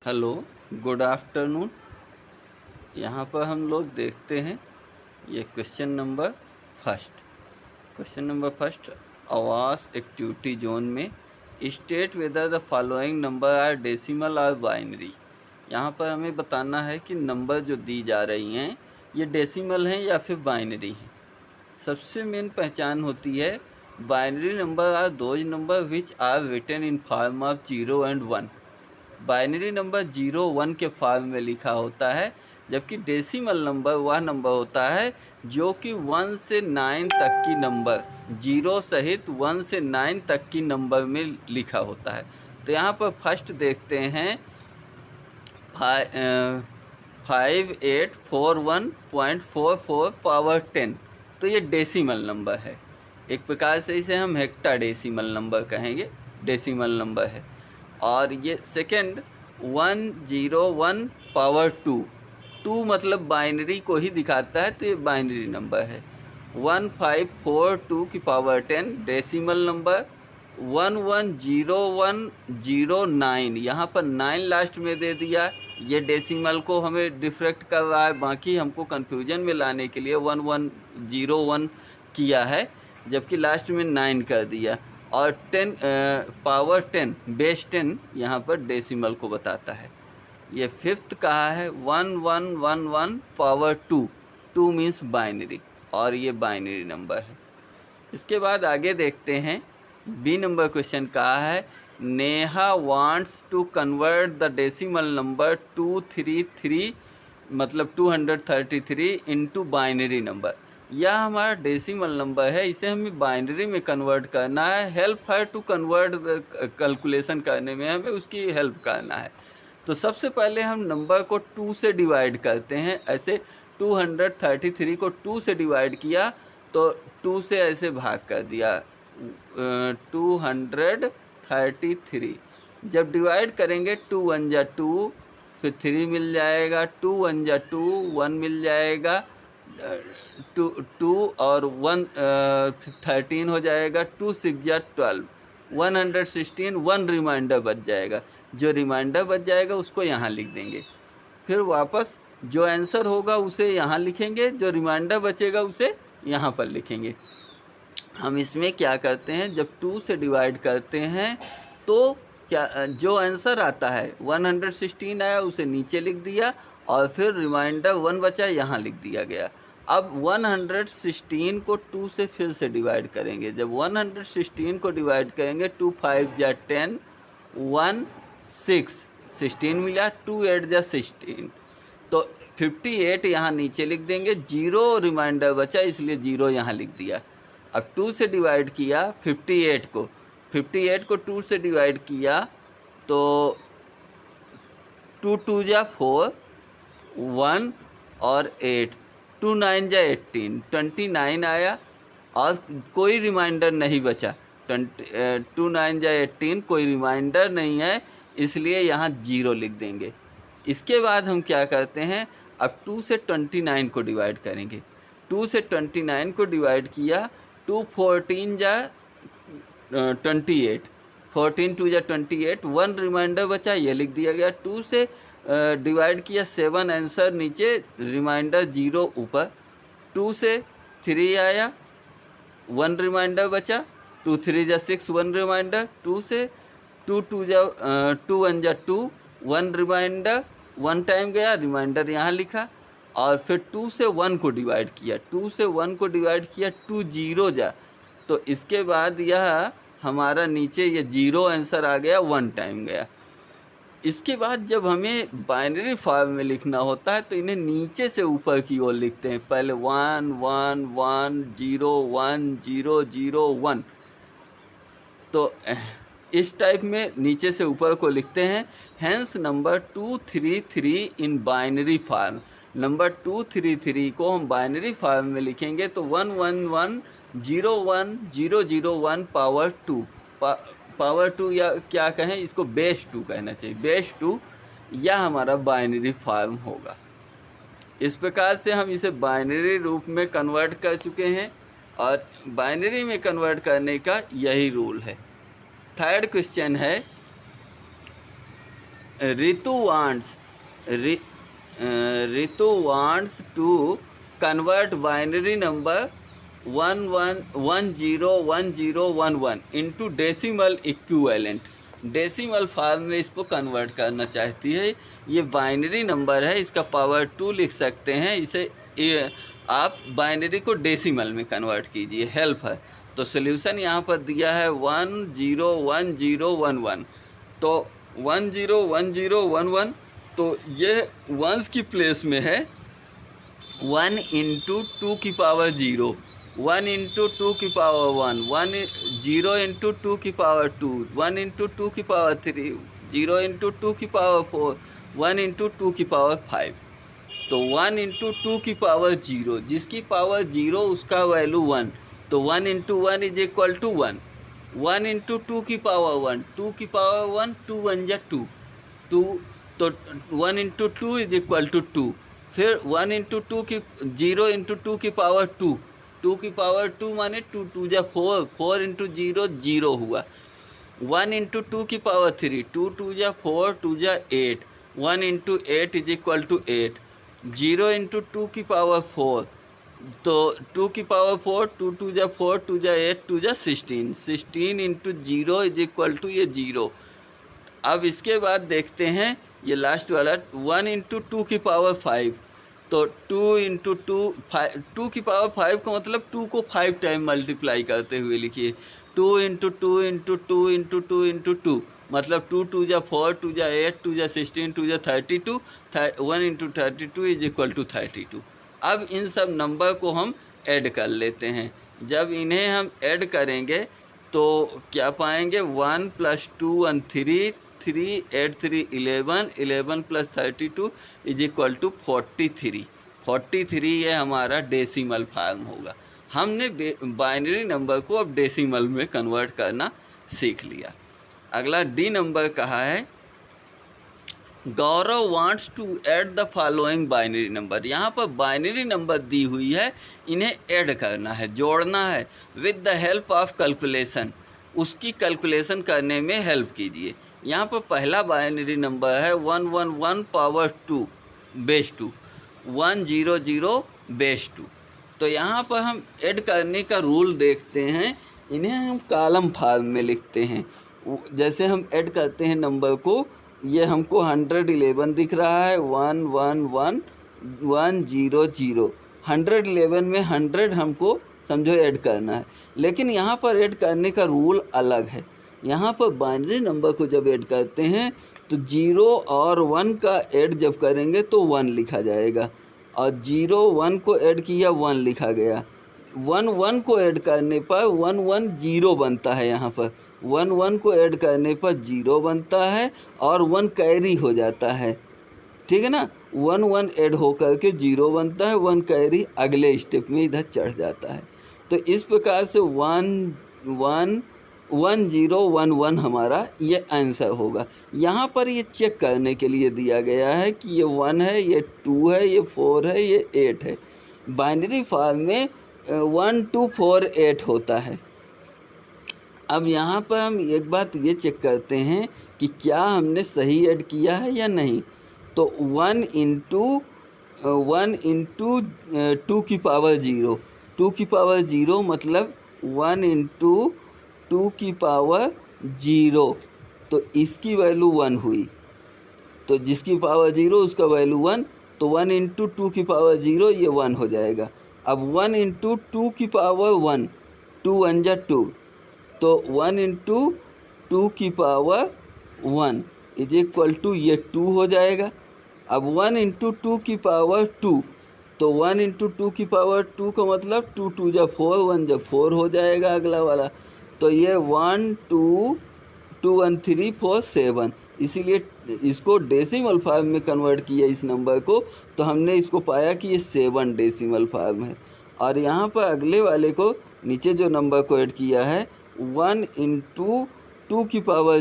Hello, good afternoon. यहाँ पर हम लोग देखते हैं ये क्वेश्चन नंबर फर्स्ट आवास एक्टिविटी जोन में state whether the following number are decimal और बाइनरी। यहाँ पर हमें बताना है कि नंबर जो दी जा रही हैं ये डेसिमल हैं या फिर बाइनरी हैं। सबसे मेन पहचान होती है binary numbers are those numbers which are written in form of 0 and 1। Binary number 0 1 के फॉर्म में लिखा होता है, जबकि डेसिमल नंबर वह नंबर होता है जो कि 1 से 9 तक की नंबर 0 सहित 1 से 9 तक की नंबर में लिखा होता है। तो यहाँ पर फर्स्ट देखते हैं 5841.44 पावर 10। तो ये डेसिमल नंबर है। एक प्रकार से इसे हम हेक्साडेसिमल नंबर कहेंगे, डेसिमल नंबर है। और ये सेकंड 101 पावर 2 मतलब बाइनरी को ही दिखाता है, तो ये बाइनरी नंबर है। 1542 की पावर 10 डेसिमल नंबर। 110109 यहाँ पर 9 लास्ट में दे दिया, ये डेसिमल को हमें डिफ्रेक्ट कर रहा है, बाकी हमको कंफ्यूजन में लाने के लिए 1101 किया है, जबकि लास्ट में 9 कर दिया। और 10 पावर 10 बेस 10 यहाँ पर डेसिमल को बताता है। ये फिफ्थ कहा है 1111 पावर 2 मीन्स बाइनरी, और ये बाइनरी नंबर है। इसके बाद आगे देखते हैं बी नंबर क्वेश्चन कहा है Neha wants to convert the decimal number 233 मतलब 233 इनटू बाइनरी नंबर। यह हमारा डेसिमल नंबर है, इसे हमें बाइनरी में कन्वर्ट करना है। Help her to convert calculation करने में हमें उसकी हेल्प करना है। तो सबसे पहले हम नंबर को 2 से डिवाइड करते हैं। ऐसे 233 को 2 से डिवाइड किया तो 2 से ऐसे भाग कर दिया 233। जब डिवाइड करेंगे 2 1 जा 2, फिर 3 मिल जाएगा, 2 1 जा 2, 1 मिल जाएगा, 2 और 1 13 हो जाएगा, 2 6 जा 12, 116 1 रिमाइंडर बच जाएगा। जो रिमाइंडर बच जाएगा उसको यहाँ लिख देंगे, फिर वापस जो आंसर होगा उसे यहाँ लिखेंगे, जो रिमाइंडर बचेगा उसे यहाँ पर लिखेंगे। हम इसमें क्या करते हैं, जब 2 से डिवाइड करते हैं तो क्या जो आंसर आता है 116 आया उसे नीचे लिख दिया, और फिर रिमाइंडर 1 बचा यहाँ लिख दिया गया। अब 116 को 2 से फिर से डिवाइड करेंगे। जब 116 को डिवाइड करेंगे 2 5 जा 10, 1 6 16 मिला, 2 8 जा 16, तो 58 यहाँ नीचे लिख देंगे। 0 रिमाइंडर बचा इसलिए 0 यहाँ लिख दिया। अब 2 से डिवाइड किया 58 को 2 से डिवाइड किया तो 2 2 जा 4, 1 और 8, 2 9 जा 18, 29 आया, और कोई रिमाइंडर नहीं बचा। 2 9 जा 18 कोई रिमाइंडर नहीं है, इसलिए यहाँ 0 लिख देंगे। इसके बाद हम क्या करते हैं, अब 2 से 29 को डिवाइड करेंगे। 2 से 29 को डिवाइड किया, 2 14 जा 28, 14 2 जा 28, 1 रिमाइंडर बचा, ये लिख दिया गया। 2 से डिवाइड किया 7 आंसर नीचे, रिमाइंडर 0 ऊपर। 2 से 3 आया, 1 रिमाइंडर बचा, 2 3 जा 6, 1 रिमाइंडर। 2 से 2 2 जा 2 1 जा 2, 1 रिमाइंडर, 1 टाइम गया, रिमाइंडर यहाँ लिखा। और फिर 2 से 1 को डिवाइड किया, 2 से 1 को डिवाइड किया, 2 0 जा, तो इसके बाद यह हमारा नीचे ये 0 आंसर आ गया, 1 टाइम गया। इसके बाद जब हमें बाइनरी फॉर्म में लिखना होता है तो इन्हें नीचे से ऊपर की ओर लिखते हैं। पहले 1 1 1 0 1 0 0 1, तो इस टाइप में नीचे से ऊपर को लिखते हैं। Hence number 233 in binary form, number 233 को हम बाइनरी फॉर्म में लिखेंगे तो 11101 पावर 2, पावर 2 या क्या कहें इसको, बेस 2 कहना चाहिए, बेस 2, यह हमारा बाइनरी फॉर्म होगा। इस प्रकार से हम इसे बाइनरी रूप में कन्वर्ट कर चुके हैं, और बाइनरी में कन्वर्ट करने का यही रूल है। थर्ड क्वेश्चन है Ritu wants Ri- Ritu wants to convert binary number 11101011 into decimal equivalent. Decimal form में इसको कन्वर्ट करना चाहती है। ये बाइनरी नंबर है, इसका पावर 2 लिख सकते हैं। इसे आप बाइनरी को डेसिमल में कन्वर्ट कीजिए, हेल्प है। तो सोल्यूशन यहाँ पर दिया है 101011। तो 101011, तो ये वंस की प्लेस में है 1 इंटू 2 की पावर 0, 1 इंटू 2 की पावर 1, 0 इंटू 2 की पावर 2, 1 इंटू 2 की पावर 3, 0 इंटू 2 की पावर 4, 1 इंटू 2 की पावर 5। तो 1 इंटू 2 की पावर 0, जिसकी पावर 0 उसका वैल्यू 1, तो 1 into 1 is equal to 1। 1 into 2 की पावर 1, 2 की पावर 1, 2 1 जा 2, 2, तो 1 इंटू 2 इज इक्वल टू 2। फिर 1 इंटू 2 की 0 इंटू 2 की पावर 2, 2 की पावर 2 माने 2 2 जा 4, 4 इंटू 0 0 हुआ। 1 इंटू 2 की पावर 3, 2 2 जा 4, 2 जा 8, 1 into 8 is equal to 8। 0 into 2 की पावर 4, तो 2 की पावर 4, 2 2 जा 4, 2 जा 8, 2 जा 16, 16 इंटू 0 इज इक्वल टू ये 0। अब इसके बाद देखते हैं ये लास्ट वाला 1 इंटू 2 की पावर 5, तो 2 इंटू 2, 2 की पावर 5 का मतलब 2 को 5 टाइम मल्टीप्लाई करते हुए लिखिए। 2 इंटू 2 इंटू 2 इंटू 2 इंटू 2, मतलब 2 2 जा 4, 2 जा 8, 2 जा 16, 2 जा 32, 1 इंटू 32 इज इक्वल टू 32। अब इन सब नंबर को हम ऐड कर लेते हैं। जब इन्हें हम ऐड करेंगे तो क्या पाएंगे, 1 plus 2 1 3, 3 8 3 11, 11 plus 32 is equal to 43। 43 ये हमारा डेसिमल फॉर्म होगा। हमने बाइनरी नंबर को अब डेसिमल में कन्वर्ट करना सीख लिया। अगला डी नंबर कहा है, Gaurav wants to add the following binary number. यहाँ पर बाइनरी नंबर दी हुई है, इन्हें ऐड करना है, जोड़ना है with the help of calculation. उसकी कैलकुलेशन करने में हेल्प कीजिए। यहाँ पर पहला बाइनरी नंबर है 111 पावर 2 बेस 2, 100 बेस 2। तो यहाँ पर हम ऐड करने का रूल देखते हैं। इन्हें हम कॉलम फॉर्म में लिखते हैं। जैसे हम ऐड करते हैं नंबर को, ये हमको 111 दिख रहा है, 111 100, 111 में 100 हमको समझो ऐड करना है। लेकिन यहाँ पर ऐड करने का रूल अलग है। यहाँ पर बाइनरी नंबर को जब ऐड करते हैं तो 0 और 1 का ऐड जब करेंगे तो 1 लिखा जाएगा, और 0 1 को ऐड किया 1 लिखा गया। 1 1 को ऐड करने पर 1 1 0 बनता है। यहाँ पर 1 1 को ऐड करने पर 0 बनता है और 1 कैरी हो जाता है, ठीक है ना। 1 1 ऐड होकर के 0 बनता है, 1 कैरी अगले स्टेप में इधर चढ़ जाता है। तो इस प्रकार से 1 1 1 0 1 1 हमारा ये आंसर होगा। यहाँ पर ये चेक करने के लिए दिया गया है कि ये 1 है, ये 2 है, ये 4 है, ये 8 है। बाइनरी फॉर्म में 1 2 4 8 होता है। अब यहाँ पर हम एक बात ये चेक करते हैं कि क्या हमने सही ऐड किया है या नहीं। तो 1 इंटू 2 की पावर 0, 2 की पावर 0 मतलब 1 इंटू 2 की पावर 0, तो इसकी वैल्यू 1 हुई। तो जिसकी पावर 0 उसका वैल्यू 1, तो 1 इंटू 2 की पावर 0 ये 1 हो जाएगा। अब 1 इंटू 2 की पावर 1, 2 1 जा 2, तो 1 इंटू 2 की पावर 1 इज इक्वल टू ये 2 हो जाएगा। अब 1 इंटू 2 की पावर 2, तो 1 इंटू 2 की पावर 2 का मतलब 2 2 जा 4, 1 जा 4 हो जाएगा अगला वाला। तो ये 1 2 2 1 3 4 7, इसीलिए इसको डेसिमल फॉर्म में कन्वर्ट किया इस नंबर को, तो हमने इसको पाया कि ये 7 डेसिमल फॉर्म है। और यहाँ पर अगले वाले को नीचे जो नंबर को ऐड किया है 1 इंटू 2 की पावर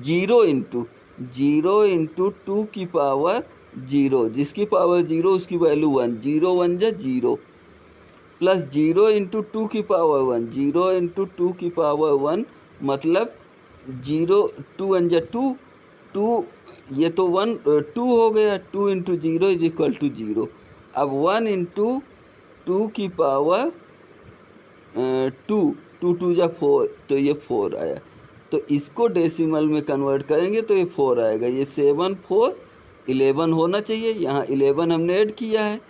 0 इंटू 2 की पावर 0, जिसकी पावर 0 उसकी वैल्यू 1, 0 1 जा 0, प्लस 0 इंटू 2 की पावर 1, 0 इंटू 2 की पावर 1 मतलब 0 2 1 जा 2, टू, ये तो 2 हो गया, 2 इंटू 0 इज इक्वल टू 0। अब 1 इंटू 2 की पावर 2, 2 टू या 4, तो ये 4 आया। तो इसको डेसिमल में कन्वर्ट करेंगे तो ये 4 आएगा। ये 7 4 11 होना चाहिए, यहाँ 11 हमने ऐड किया है।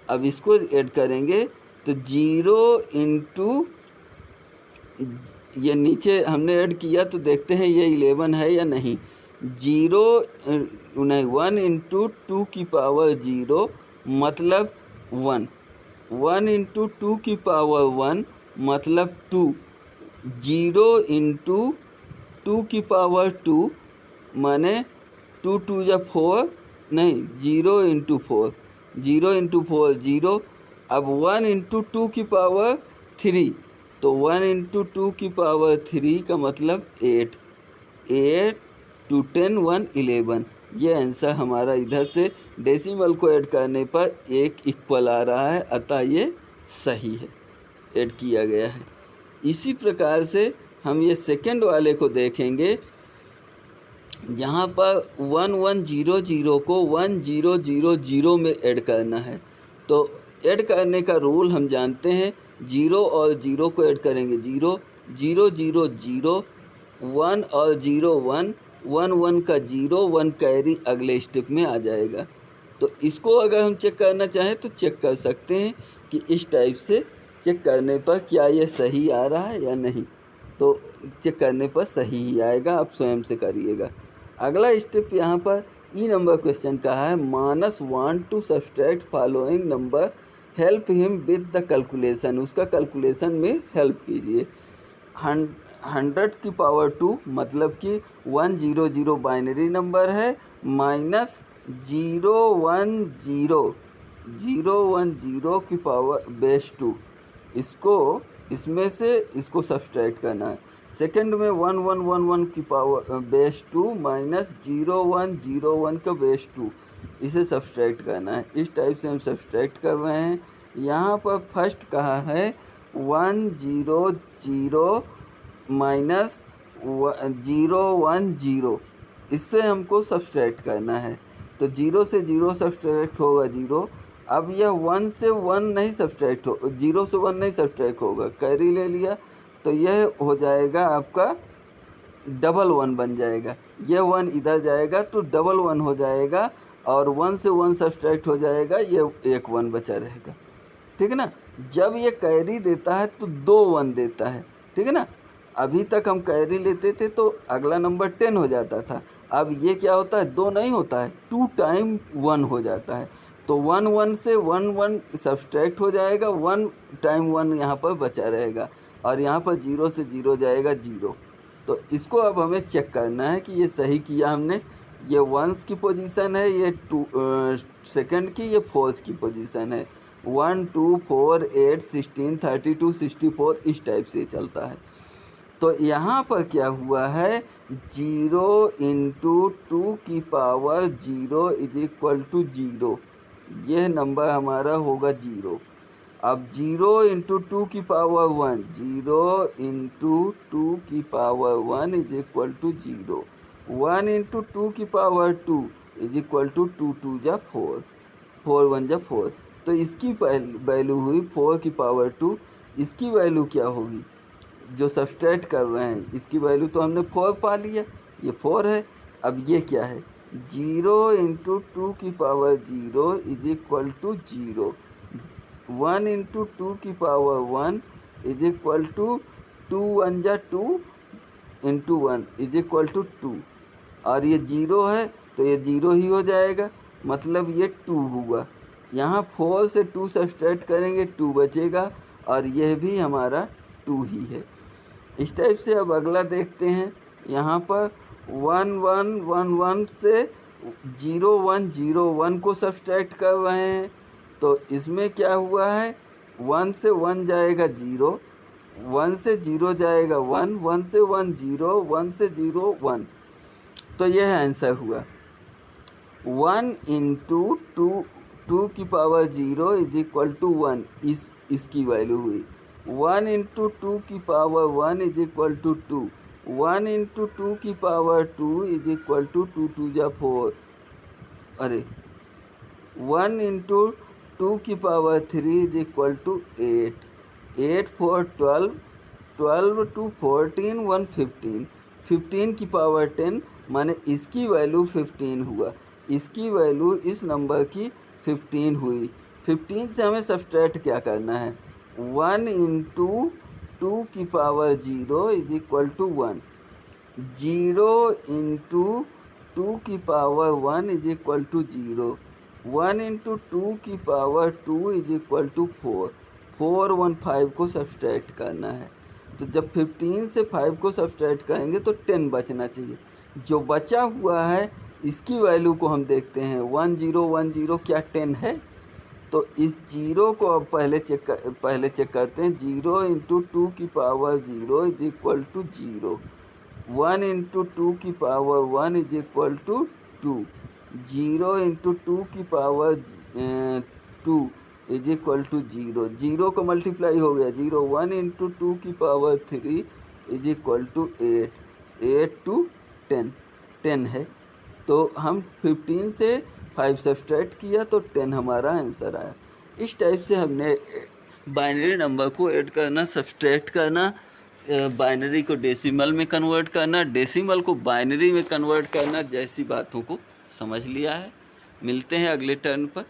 अब इसको ऐड करेंगे तो 0 इंटू, ये नीचे हमने ऐड किया तो देखते हैं ये 11 है या नहीं। 0 नहीं, 1 इंटू 2 की पावर 0 मतलब 1, 1 इंटू 2 की पावर 1 मतलब 2, 0 इंटू 2 की पावर 2 माने 2 टू या 4, नहीं 0 इंटू 4, 0 इंटू 4 0। अब 1 इंटू 2 की पावर 3, तो 1 इंटू 2 की पावर 3 का मतलब 8, 8 टू 10 1 11। ये आंसर हमारा इधर से डेसिमल को ऐड करने पर 1 इक्वल आ रहा है, अतः ये सही है, ऐड किया गया है। इसी प्रकार से हम ये सेकंड वाले को देखेंगे, जहाँ पर 1100 को 1000 में ऐड करना है। तो ऐड करने का रूल हम जानते हैं, 0 और 0 को ऐड करेंगे 0 0 0 0, 1 और 0 1, 1 1 का 0, 1 कैरी अगले स्टेप में आ जाएगा। तो इसको अगर हम चेक करना चाहें तो चेक कर सकते हैं कि इस टाइप से चेक करने पर क्या ये सही आ रहा है या नहीं। तो चेक करने पर सही ही आएगा, आप स्वयं से करिएगा। अगला स्टेप यहाँ पर ई नंबर क्वेश्चन का है, Manas want to subtract following number, help him with the calculation. उसका कैलकुलेशन में हेल्प कीजिए। 100 की पावर 2 मतलब कि 100 बाइनरी नंबर है, माइनस 010 की पावर बेस 2, इसको इसमें से इसको सब्सट्रैक्ट करना है। सेकंड में 1111 की पावर बेस 2 माइनस 0101 का बेस 2, इसे सब्सट्रैक्ट करना है। इस टाइप से हम सब्सट्रैक्ट कर रहे हैं। यहाँ पर फर्स्ट कहा है 100 माइनस 010, इससे हमको सब्सट्रैक्ट करना है। तो 0 से 0 सब्सट्रैक्ट होगा 0। अब यह 1 से 1 नहीं सब्सट्रैक्ट हो, 0 से 1 नहीं सब्सट्रैक्ट होगा, कैरी ले लिया तो यह हो जाएगा आपका डबल 1 बन जाएगा। यह 1 इधर जाएगा तो डबल 1 हो जाएगा, और 1 से 1 सब्सट्रैक्ट हो जाएगा, ये एक 1 बचा रहेगा। ठीक है ना। जब ये कैरी देता है तो 2 1 देता है, ठीक है ना। अभी तक हम कैरी लेते थे तो अगला नंबर 10 हो जाता था। अब ये क्या होता है, 2 नहीं होता है, 2 टाइम 1 हो जाता है। तो 1 1 से 1 1 सब्सट्रैक्ट हो जाएगा, 1 टाइम 1 यहाँ पर बचा रहेगा, और यहाँ पर 0 से 0 जाएगा 0। तो इसको अब हमें चेक करना है कि ये सही किया हमने। ये 1s की पोजीशन है, ये 2 सेकंड की, ये 4th की पोजीशन है। 1 2 4 8 16 32 64, इस टाइप से चलता है। तो यहाँ पर क्या हुआ है, 0 इंटू 2 की पावर 0 इज इक्वल टू 0, यह नंबर हमारा होगा 0। अब 0 इंटू 2 की पावर 1, 0 इंटू 2 की power 1 is equal to 0, 1 into 2 की पावर 2 इज इक्वल टू 2 2 जा 4, 4 1 जा 4। तो इसकी वैल्यू हुई 4 की पावर 2। इसकी वैल्यू क्या होगी, जो सब्सट्रैक्ट कर रहे हैं, इसकी वैल्यू तो हमने 4 पा लिया, ये 4 है। अब ये क्या है, 0 इंटू 2 की power 0 is equal to 0, 1 into 2 की पावर 1 इज इक्वल टू 2 1 जा 2 इंटू 1 इज इक्वल टू 2, और ये 0 है तो ये 0 ही हो जाएगा, मतलब ये 2 हुआ। यहाँ 4 से 2 सब्सट्रैक्ट करेंगे, 2 बचेगा, और यह भी हमारा 2 ही है। इस टाइप से अब अगला देखते हैं। यहाँ पर 1 1 1 1 से 0 1 0 1 को सब्सट्रैक्ट कर रहे हैं। तो इसमें क्या हुआ है, 1 से 1 जाएगा 0, 1 से 0 जाएगा 1, 1 से 1 0, 1 से 0 1। तो यह आंसर हुआ। 1 इंटू 2 की पावर 0 इज इक्वल टू 1, इसकी वैल्यू हुई। 1 इंटू 2 की power 1 is equal to 2, 1 into 2 की पावर 2 इज इक्वल टू 2 टू जा 4, अरे 1 इंटू 2 की पावर 3 इज इक्वल टू 8, 8 4 12, 12 टू 14 1 15, 15 की पावर 10, माने इसकी वैल्यू 15 हुआ, इसकी वैल्यू इस नंबर की 15 हुई। 15 से हमें सब्सट्रैक्ट क्या करना है, 1 इंटू 2 की power 0 is equal to 1, 0 into 2 की power 1 is equal to 0, 1 into 2 की पावर 2 इज इक्वल टू 4, 4 1 5 को सब्सट्रैक्ट करना है। तो जब 15 से 5 को सब्सट्रैक्ट करेंगे तो 10 बचना चाहिए। जो बचा हुआ है इसकी वैल्यू को हम देखते हैं, 1 0 1 0 क्या 10 है? तो इस जीरो को अब पहले चेक करते हैं। 0 इंटू 2 की power 0 is equal to 0, 1 into 2 की power 1 is equal to 2, 0 into 2 की पावर 2 इज इक्वल टू 0, 0 का मल्टीप्लाई हो गया 0, 1 इंटू 2 की पावर 3 इज इक्वल टू 8, 8 टू 10, 10 है। तो हम 15 से 5 सब्सट्रैक्ट किया तो 10 हमारा आंसर आया। इस टाइप से हमने बाइनरी नंबर को ऐड करना, सब्सट्रैक्ट करना, बाइनरी को डेसिमल में कन्वर्ट करना, डेसिमल को बाइनरी में कन्वर्ट करना जैसी बातों को समझ लिया है। मिलते हैं अगले टर्न पर।